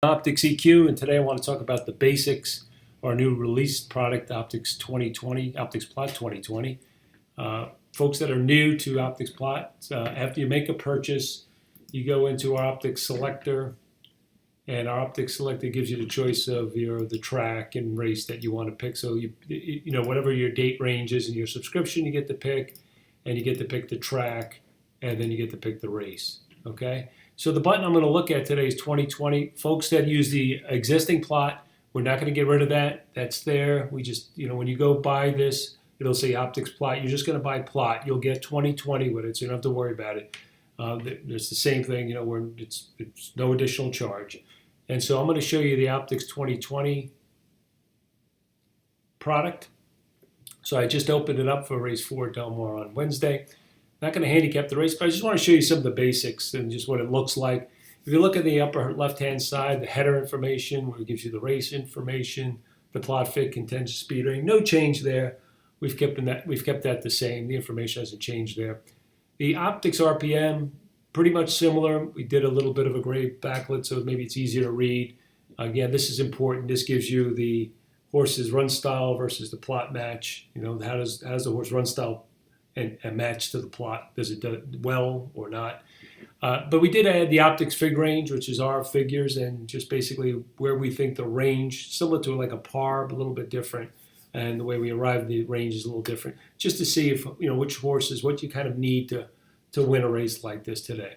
OptixEQ, and today I want to talk about the basics of our new released product, Optix 2020, OptixPLOT 2020. Folks that are new to OptixPLOT, after you make a purchase, you go into our Optix selector, and our Optix selector gives you the choice of the track and race that you want to pick. So whatever your date range is in your subscription, you get to pick, and you get to pick the track, and then you get to pick the race. Okay. So the button I'm going to look at today is 2020. Folks that use the existing plot, we're not going to get rid of that. That's there. We just, when you go buy this, it'll say OptixPLOT. You're just going to buy plot. You'll get 2020 with it, so you don't have to worry about it. It's the same thing, where it's no additional charge. And so I'm going to show you the Optix 2020 product. So I just opened it up for race 4 Delmar on Wednesday. Not going to handicap the race, but I just want to show you some of the basics and just what it looks like. If you look at the upper left-hand side, the header information, where it gives you the race information, the plot fit, contention, speed rating, no change there. We've kept that the same. The information hasn't changed there. The Optix RPM, pretty much similar. We did a little bit of a gray backlit, so maybe it's easier to read. Again, this is important. This gives you the horse's run style versus the plot match. How does the horse run style and match to the plot? Does it do well or not? But we did add the Optix fig range, which is our figures, and just basically where we think the range, similar to like a par, but a little bit different. And the way we arrive at the range is a little different, just to see if which horses, what you kind of need to win a race like this today.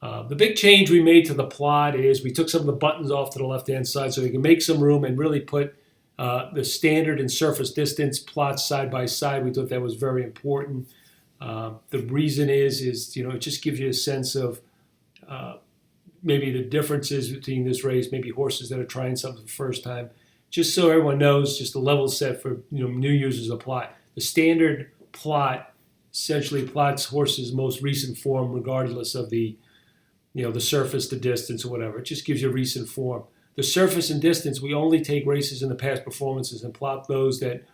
The big change we made to the plot is we took some of the buttons off to the left-hand side so we can make some room and really put the standard and surface distance plots side by side. We thought that was very important. The reason is it just gives you a sense of maybe the differences between this race, maybe horses that are trying something for the first time, just so everyone knows, just the level set for new users of plot. The standard plot essentially plots horses' most recent form, regardless of the the surface, the distance, or whatever. It just gives you a recent form. The surface and distance, we only take races in the past performances and plot those that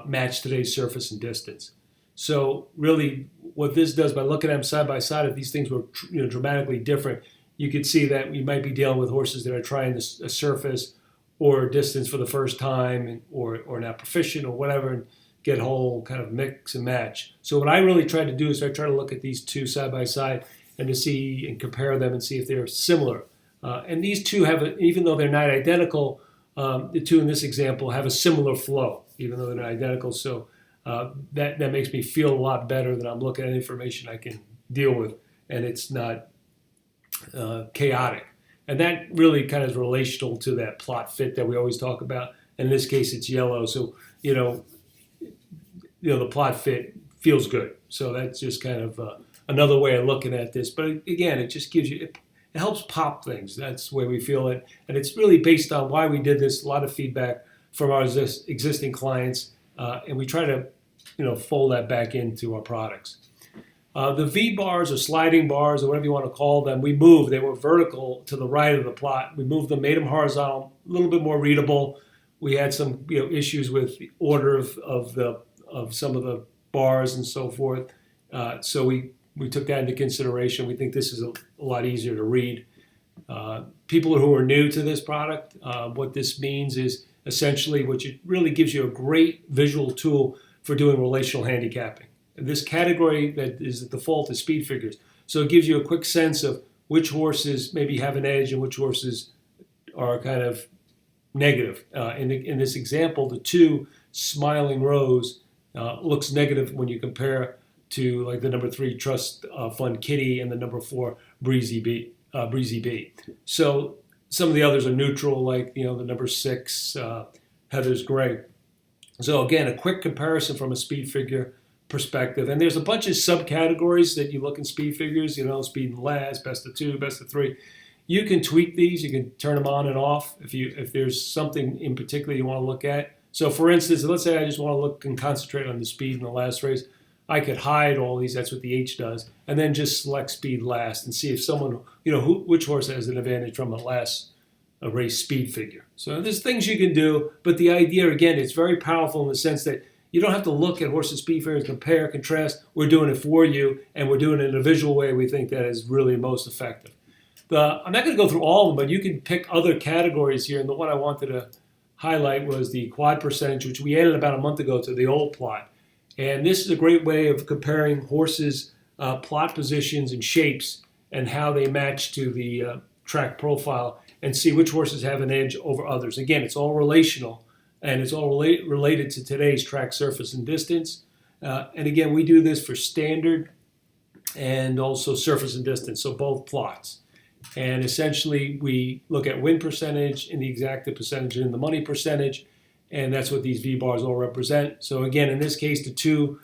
match today's surface and distance. So really what this does, by looking at them side by side, if these things were dramatically different, you could see that we might be dealing with horses that are trying a surface or distance for the first time, or not proficient or whatever, and get whole kind of mix and match. So what I really try to do is I try to look at these two side by side and to see and compare them and see if they're similar. And these two have, even though they're not identical, the two in this example have a similar flow, even though they're not identical. So that makes me feel a lot better that I'm looking at information I can deal with, and it's not chaotic. And that really kind of is relational to that plot fit that we always talk about. In this case, it's yellow, so the plot fit feels good. So that's just kind of another way of looking at this. But again, it just gives you. It helps pop things. That's the way we feel it. And it's really based on why we did this. A lot of feedback from our existing clients. And we try to, fold that back into our products. The V bars or sliding bars or whatever you want to call them, we moved. They were vertical to the right of the plot. We moved them, made them horizontal, a little bit more readable. We had some issues with the order of some of the bars and so forth. So we took that into consideration. We think this is a lot easier to read. People who are new to this product, what this means is essentially it really gives you a great visual tool for doing relational handicapping. And this category that is the default is speed figures. So it gives you a quick sense of which horses maybe have an edge and which horses are kind of negative. In this example, the 2 Smiling Rose looks negative when you compare to like the number 3 Trust Fund Kitty and the number 4 Breezy Bee. So some of the others are neutral, like the number 6 Heather's Gray. So again, a quick comparison from a speed figure perspective. And there's a bunch of subcategories that you look in speed figures, speed and last, best of 2, best of 3. You can tweak these. You can turn them on and off if there's something in particular you want to look at. So for instance, let's say I just want to look and concentrate on the speed in the last race. I could hide all these, that's what the H does, and then just select speed last and see if someone, which horse has an advantage from a race speed figure. So there's things you can do, but the idea, again, it's very powerful in the sense that you don't have to look at horses' speed figures, compare, contrast. We're doing it for you, and we're doing it in a visual way we think that is really most effective. I'm not going to go through all of them, but you can pick other categories here. And the one I wanted to highlight was the quad percentage, which we added about a month ago to the old plot. And this is a great way of comparing horses' plot positions and shapes and how they match to the track profile and see which horses have an edge over others. Again, it's all relational, and it's all related to today's track surface and distance. And again, we do this for standard and also surface and distance, so both plots. And essentially, we look at win percentage and the exacted percentage and the money percentage, and that's what these V-bars all represent. So again, in this case, the 2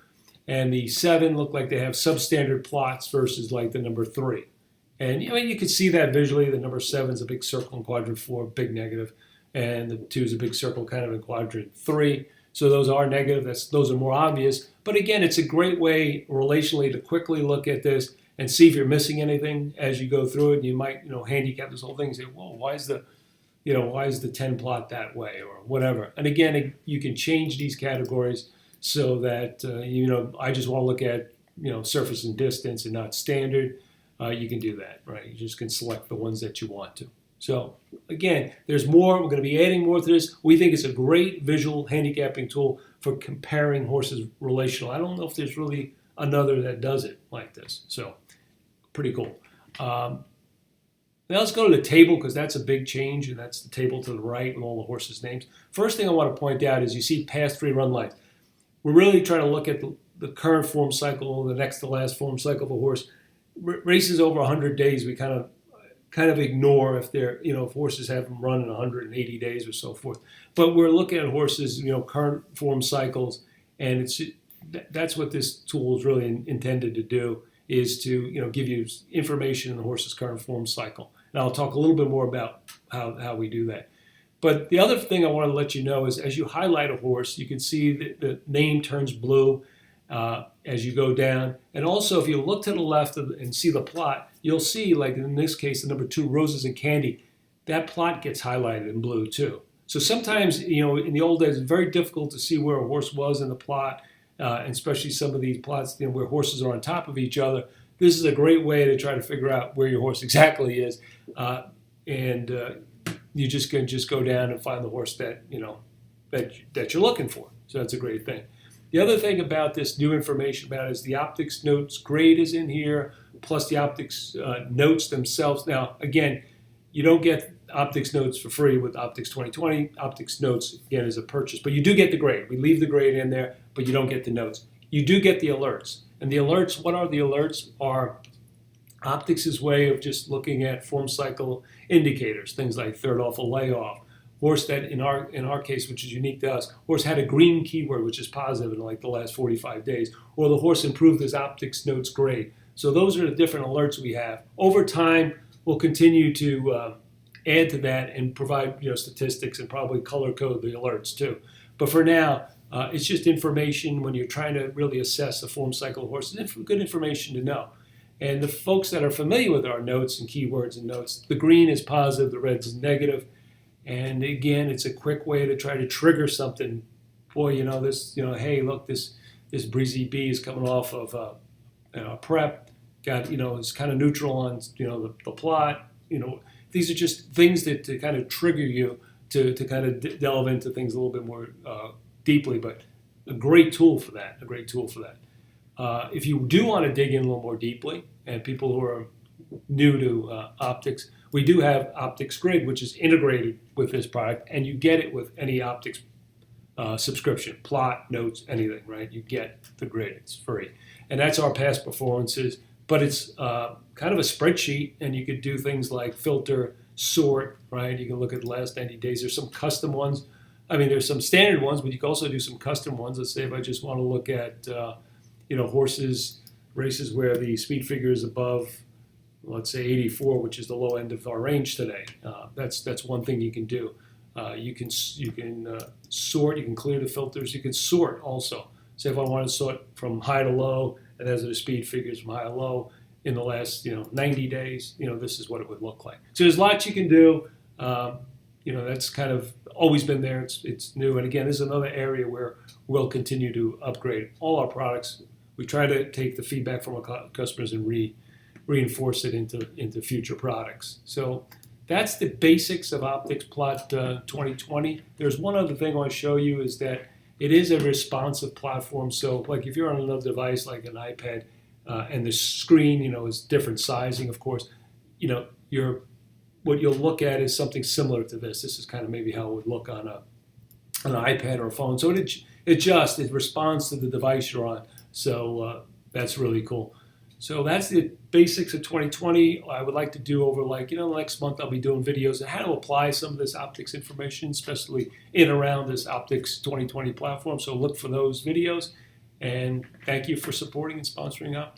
and the 7 look like they have substandard plots versus like the number 3. And you can see that visually. The number 7 is a big circle in quadrant 4, big negative, and the 2 is a big circle kind of in quadrant 3. So those are negative. Those are more obvious. But again, it's a great way relationally to quickly look at this and see if you're missing anything as you go through it. You might, handicap this whole thing and say, "Whoa, why is the 10 plot that way?" or whatever. And again, you can change these categories so that I just want to look at surface and distance and not standard. You can do that, right? You just can select the ones that you want to. So again, there's more. We're going to be adding more to this. We think it's a great visual handicapping tool for comparing horses relational. I don't know if there's really another that does it like this. So pretty cool. Now let's go to the table, because that's a big change, and that's the table to the right with all the horses' names. First thing I want to point out is you see past 3 run lines. We're really trying to look at the current form cycle, the next to last form cycle of a horse. Races over 100 days, we kind of ignore if they're, if horses have them run in 180 days or so forth. But we're looking at horses, current form cycles, and that's what this tool is really intended to do, is to, give you information in the horse's current form cycle. And I'll talk a little bit more about how we do that. But the other thing I want to let you know is, as you highlight a horse, you can see that the name turns blue as you go down. And also, if you look to the left and see the plot, you'll see, like in this case, the number 2, Roses and Candy, that plot gets highlighted in blue too. So sometimes, in the old days, it's very difficult to see where a horse was in the plot, and especially some of these plots where horses are on top of each other. This is a great way to try to figure out where your horse exactly is, and you just can go down and find the horse that that you're looking for. So that's a great thing. The other thing about this new information about it is the Optix Notes grade is in here, plus the Optix Notes themselves. Now, again, you don't get Optix Notes for free with Optix 2020. Optix Notes, again, is a purchase. But you do get the grade. We leave the grade in there, but you don't get the notes. You do get the alerts. And the alerts, what are the alerts? Are Optix's way of just looking at form cycle indicators, things like third off a layoff, horse that in our case, which is unique to us, horse had a green keyword, which is positive in like the last 45 days, or the horse improved his Optix Notes grade. So those are the different alerts we have. Over time, we'll continue to add to that and provide statistics and probably color code the alerts too. But for now, it's just information when you're trying to really assess the form cycle of horses. It's good information to know. And the folks that are familiar with our notes and keywords and notes, the green is positive, the red is negative. And again, it's a quick way to try to trigger something. Boy, hey, look, this Breezy B is coming off of prep. Got, it's kind of neutral on, the plot. These are just things that to kind of trigger you to kind of delve into things a little bit more deeply. But a great tool for that. If you do want to dig in a little more deeply, and people who are new to Optix, we do have Optix Grid, which is integrated with this product, and you get it with any Optix subscription, plot, notes, anything, right? You get the grid. It's free. And that's our past performances, but it's kind of a spreadsheet, and you could do things like filter, sort, right? You can look at the last 90 days. There's some custom ones. There's some standard ones, but you can also do some custom ones. Let's say if I just want to look at, horses, races where the speed figure is above, let's say 84, which is the low end of our range today. That's one thing you can do. You can sort. You can clear the filters. You can sort also. Say if I want to sort from high to low, and those are the speed figures from high to low in the last 90 days. This is what it would look like. So there's lots you can do. That's kind of always been there. It's new. And again, this is another area where we'll continue to upgrade all our products. We try to take the feedback from our customers and reinforce it into future products. So that's the basics of OptixPLOT 2020. There's one other thing I want to show you is that it is a responsive platform. So like if you're on another device like an iPad and the screen, is different sizing, of course, what you'll look at is something similar to this. This is kind of maybe how it would look on an iPad or a phone. So it responds to the device you're on. So that's really cool. So that's the basics of 2020. I would like to do over next month I'll be doing videos on how to apply some of this Optix information, especially in around this Optix 2020 platform. So look for those videos. And thank you for supporting and sponsoring Optix.